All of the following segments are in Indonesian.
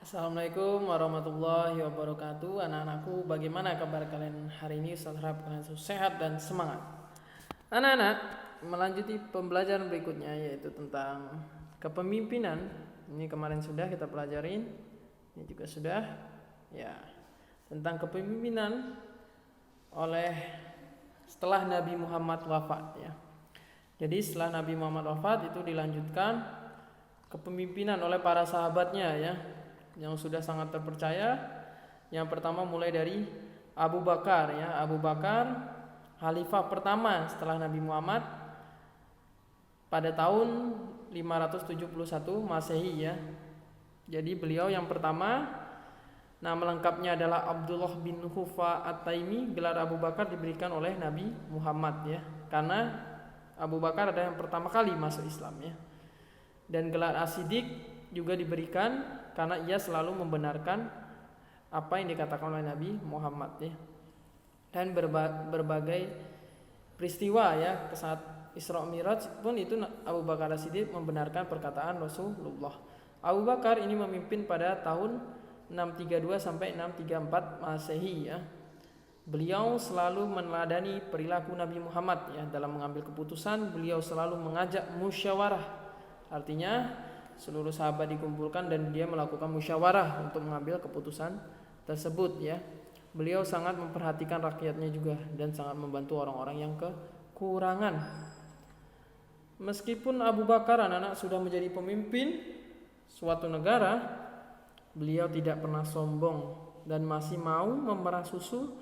Assalamualaikum warahmatullahi wabarakatuh. Anak-anakku, bagaimana kabar kalian hari ini? Saya harap kalian sehat dan semangat. Anak-anak, melanjuti pembelajaran berikutnya yaitu tentang kepemimpinan. Ini kemarin sudah kita pelajarin. Ini juga sudah. Ya, tentang kepemimpinan setelah Nabi Muhammad wafat ya. Jadi setelah Nabi Muhammad wafat itu dilanjutkan kepemimpinan oleh para sahabatnya ya, yang sudah sangat terpercaya. Yang pertama mulai dari Abu Bakar ya. Abu Bakar khalifah pertama setelah Nabi Muhammad pada tahun 571 Masehi ya. Jadi beliau yang pertama. Nama lengkapnya adalah Abdullah bin Hufa At-Taimi. Gelar Abu Bakar diberikan oleh Nabi Muhammad ya, karena Abu Bakar adalah yang pertama kali masuk Islam ya. Dan gelar As-Siddiq juga diberikan karena ia selalu membenarkan apa yang dikatakan oleh Nabi Muhammad ya. Dan berbagai peristiwa ya, saat Isra Mi'raj pun itu Abu Bakar As-Siddiq membenarkan perkataan Rasulullah. Abu Bakar ini memimpin pada tahun 632 sampai 634 Masehi ya. Beliau selalu meneladani perilaku Nabi Muhammad ya. Dalam mengambil keputusan beliau selalu mengajak musyawarah. Artinya seluruh sahabat dikumpulkan dan dia melakukan musyawarah untuk mengambil keputusan tersebut ya. Beliau sangat memperhatikan rakyatnya juga dan sangat membantu orang-orang yang kekurangan. Meskipun Abu Bakar anak-anak sudah menjadi pemimpin suatu negara, beliau tidak pernah sombong dan masih mau memerah susu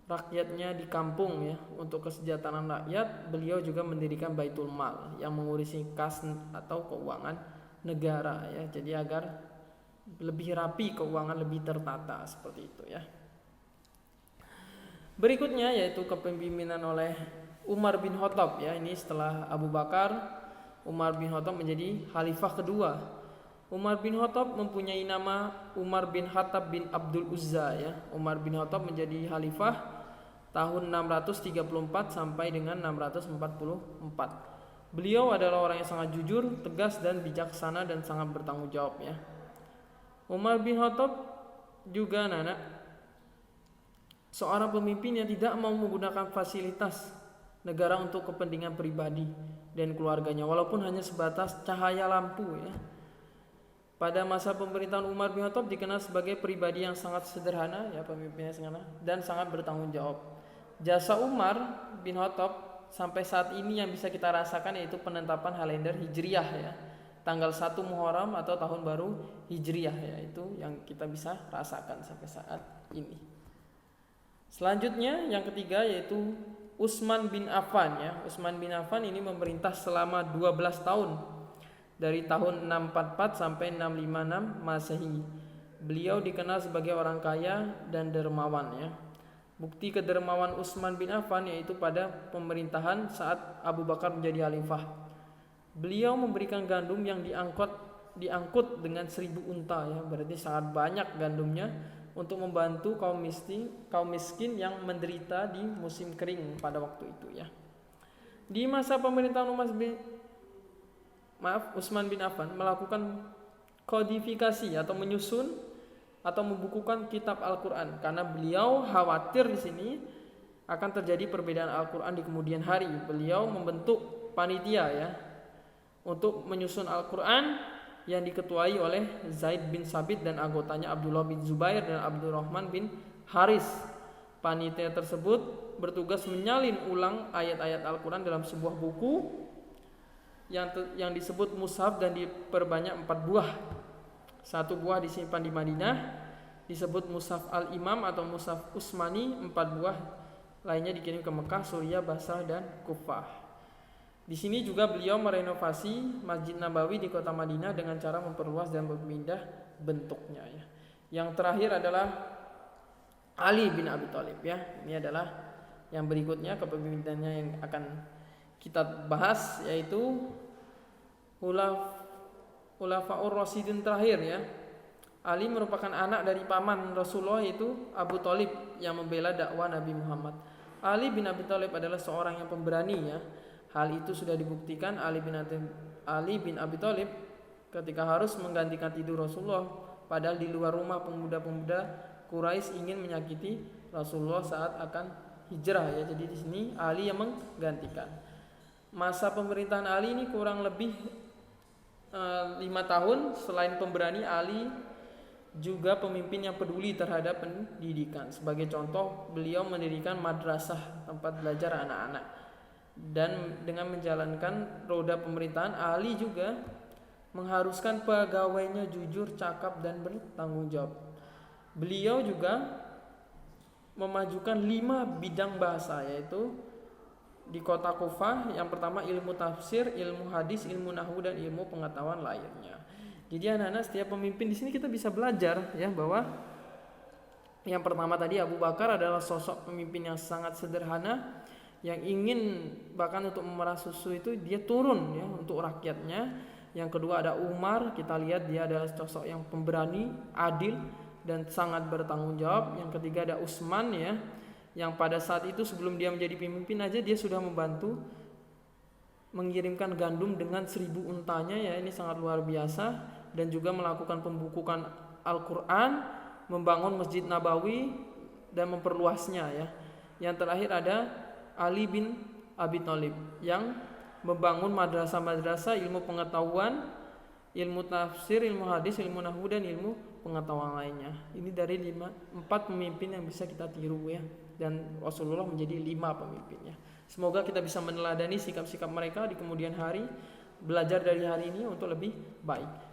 rakyatnya di kampung ya. Untuk kesejahteraan rakyat, beliau juga mendirikan Baitul Mal yang mengurusi kas atau keuangan negara ya, jadi agar lebih rapi keuangan, lebih tertata seperti itu ya. Berikutnya yaitu kepemimpinan oleh Umar bin Khattab ya. Ini setelah Abu Bakar, Umar bin Khattab menjadi khalifah kedua. Umar bin Khattab mempunyai nama Umar bin Khattab bin Abdul Uzza ya. Umar bin Khattab menjadi khalifah tahun 634 sampai dengan 644. Beliau adalah orang yang sangat jujur, tegas dan bijaksana dan sangat bertanggung jawab ya. Umar bin Khattab juga seorang pemimpin yang tidak mau menggunakan fasilitas negara untuk kepentingan pribadi dan keluarganya, walaupun hanya sebatas cahaya lampu ya. Pada masa pemerintahan Umar bin Khattab dikenal sebagai pribadi yang sangat sederhana ya, pemimpinnya sederhana dan sangat bertanggung jawab. Jasa Umar bin Khattab sampai saat ini yang bisa kita rasakan yaitu penetapan kalender Hijriyah ya, tanggal 1 Muharram atau tahun baru Hijriyah ya, itu yang kita bisa rasakan sampai saat ini. Selanjutnya yang ketiga yaitu Utsman bin Affan ya. Utsman bin Affan ini memerintah selama 12 tahun dari tahun 644 sampai 656 Masehi. Beliau dikenal sebagai orang kaya dan dermawan ya. Bukti kedermawan Utsman bin Affan yaitu pada pemerintahan saat Abu Bakar menjadi khalifah. Beliau memberikan gandum yang diangkut dengan 1000 unta ya, berarti sangat banyak gandumnya untuk membantu kaum miskin yang menderita di musim kering pada waktu itu ya. Di masa pemerintahan Utsman bin Affan melakukan kodifikasi atau menyusun atau membukukan kitab Al-Quran, karena beliau khawatir di sini akan terjadi perbedaan Al-Quran di kemudian hari. Beliau membentuk panitia ya untuk menyusun Al-Quran yang diketuai oleh Zaid bin Sabit dan anggotanya Abdullah bin Zubair dan Abdurrahman bin Haris. Panitia tersebut bertugas menyalin ulang ayat-ayat Al-Quran dalam sebuah buku yang disebut mushaf dan diperbanyak 4 buah. 1 buah disimpan di Madinah disebut Mushaf Al-Imam atau Mushaf Utsmani. 4 buah lainnya dikirim ke Mekah, Suriah, Basrah dan Kufah. Di sini juga beliau merenovasi Masjid Nabawi di kota Madinah dengan cara memperluas dan berpindah bentuknya ya. Yang terakhir adalah Ali bin Abi Thalib ya. Ini adalah yang berikutnya kepemimpinannya yang akan kita bahas, yaitu Khulafaur Rasyidin terakhir ya. Ali merupakan anak dari paman Rasulullah yaitu Abu Thalib yang membela dakwah Nabi Muhammad. Ali bin Abi Thalib adalah seorang yang pemberani ya. Hal itu sudah dibuktikan Ali bin Abi Thalib ketika harus menggantikan tidur Rasulullah Padahal di luar rumah pemuda-pemuda Quraisy ingin menyakiti Rasulullah saat akan hijrah ya. Jadi di sini Ali yang menggantikan. Masa pemerintahan Ali ini kurang lebih 5 tahun. Selain pemberani, Ali juga pemimpin yang peduli terhadap pendidikan. Sebagai contoh, beliau mendirikan madrasah tempat belajar anak-anak. Dan dengan menjalankan roda pemerintahan, Ali juga mengharuskan pegawainya jujur, cakap, dan bertanggung jawab. Beliau juga memajukan 5 bidang bahasa, yaitu di kota Kufah. Yang pertama ilmu tafsir, ilmu hadis, ilmu nahwu, dan ilmu pengetahuan lainnya. Jadi anak-anak, setiap pemimpin di sini kita bisa belajar ya, bahwa yang pertama tadi Abu Bakar adalah sosok pemimpin yang sangat sederhana, yang ingin bahkan untuk memerah susu itu dia turun ya untuk rakyatnya. Yang kedua ada Umar, kita lihat dia adalah sosok yang pemberani, adil, dan sangat bertanggung jawab. Yang ketiga ada Utsman ya, yang pada saat itu sebelum dia menjadi pemimpin aja dia sudah membantu mengirimkan gandum dengan 1000 untanya ya, ini sangat luar biasa. Dan juga melakukan pembukukan Al-Quran, membangun Masjid Nabawi, dan memperluasnya ya. Yang terakhir ada Ali bin Abi Thalib yang membangun madrasah-madrasah ilmu pengetahuan, ilmu tafsir, ilmu hadis, ilmu nahwu, dan ilmu pengetahuan lainnya. Ini dari 4 pemimpin yang bisa kita tiru ya. Dan Rasulullah menjadi 5 pemimpinnya. Semoga kita bisa meneladani sikap-sikap mereka di kemudian hari, belajar dari hari ini untuk lebih baik.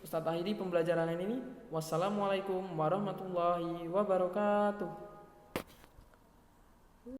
Ustaz akhiri pembelajaran ini. Wassalamualaikum warahmatullahi wabarakatuh.